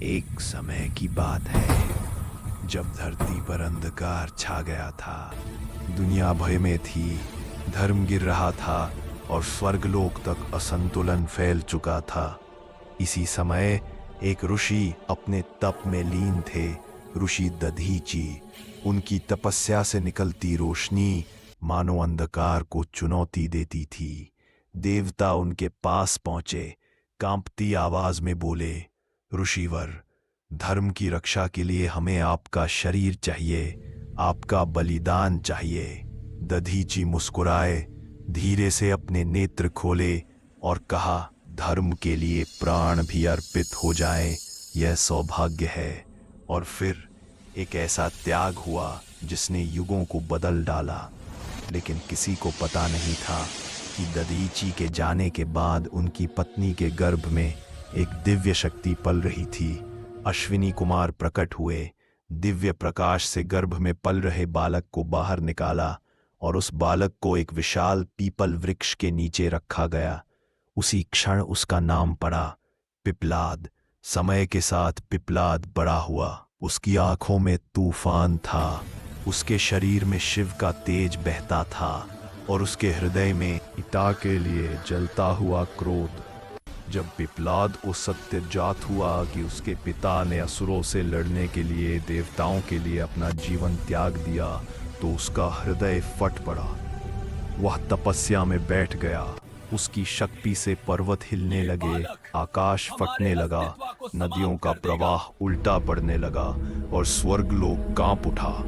एक समय की बात है जब धरती पर अंधकार छा गया था। दुनिया भय में थी, धर्म गिर रहा था और स्वर्गलोक तक असंतुलन फैल चुका था। इसी समय एक ऋषि अपने तप में लीन थे, ऋषि दधीची। उनकी तपस्या से निकलती रोशनी मानो अंधकार को चुनौती देती थी। देवता उनके पास पहुंचे, कांपती आवाज में बोले, ऋषिवर, धर्म की रक्षा के लिए हमें आपका शरीर चाहिए, आपका बलिदान चाहिए। दधीची मुस्कुराए, धीरे से अपने नेत्र खोले और कहा, धर्म के लिए प्राण भी अर्पित हो जाए, यह सौभाग्य है। और फिर एक ऐसा त्याग हुआ जिसने युगों को बदल डाला। लेकिन किसी को पता नहीं था कि दधीची के जाने के बाद उनकी पत्नी के गर्भ में एक दिव्य शक्ति पल रही थी। अश्विनी कुमार प्रकट हुए, दिव्य प्रकाश से गर्भ में पल रहे बालक को बाहर निकाला और उस बालक को एक विशाल पीपल वृक्ष के नीचे रखा गया। उसी क्षण उसका नाम पड़ा पिप्लाद। समय के साथ पिप्लाद बड़ा हुआ, उसकी आंखों में तूफान था, उसके शरीर में शिव का तेज बहता था और उसके हृदय में पिता के लिए जलता हुआ क्रोध। जब पिप्लाद को सत्य जात हुआ कि उसके पिता ने असुरों से लड़ने के लिए देवताओं के लिए अपना जीवन त्याग दिया, तो उसका हृदय फट पड़ा। वह तपस्या में बैठ गया। उसकी शक्ति से पर्वत हिलने लगे, आकाश फटने लगा, नदियों का प्रवाह उल्टा पड़ने लगा और स्वर्गलोक कांप उठा।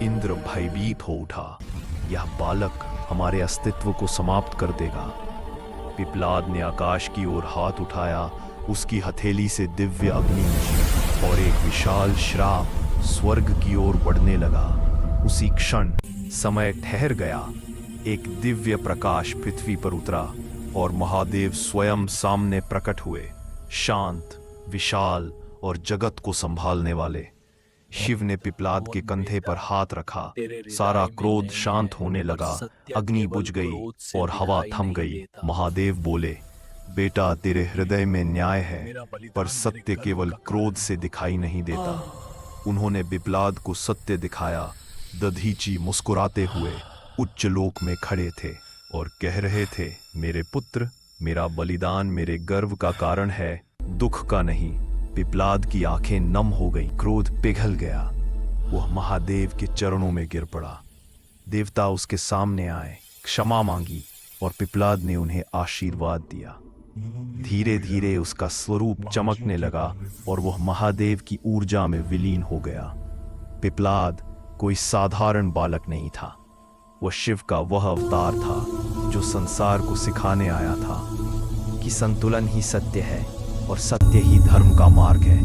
इंद्र भयभीत हो उठा, यह बालक हमारे अस्तित्व को समाप्त कर देगा। पिप्लाद ने आकाश की ओर हाथ उठाया, उसकी हथेली से दिव्य अग्नि निकली और एक विशाल श्राप स्वर्ग की ओर बढ़ने लगा। उसी क्षण समय ठहर गया। एक दिव्य प्रकाश पृथ्वी पर उतरा और महादेव स्वयं सामने प्रकट हुए, शांत, विशाल और जगत को संभालने वाले। शिव ने पिप्लाद के कंधे पर हाथ रखा, सारा क्रोध शांत होने लगा, अग्नि बुझ गई और हवा थम गई। महादेव बोले, बेटा, तेरे हृदय में न्याय है, पर सत्य केवल क्रोध से दिखाई नहीं देता। उन्होंने पिप्लाद को सत्य दिखाया। दधीची मुस्कुराते हुए उच्च लोक में खड़े थे और कह रहे थे, मेरे पुत्र, मेरा बलिदान मेरे गर्व का कारण है, दुख का नहीं। पिप्लाद की आंखें नम हो गईं, क्रोध पिघल गया। वह महादेव के चरणों में गिर पड़ा। देवता उसके सामने आए, क्षमा मांगी और पिप्लाद ने उन्हें आशीर्वाद दिया। धीरे धीरे उसका स्वरूप चमकने लगा और वह महादेव की ऊर्जा में विलीन हो गया। पिप्लाद कोई साधारण बालक नहीं था, वह शिव का वह अवतार था जो संसार को सिखाने आया था कि संतुलन ही सत्य है और सत्य ही धर्म का मार्ग है।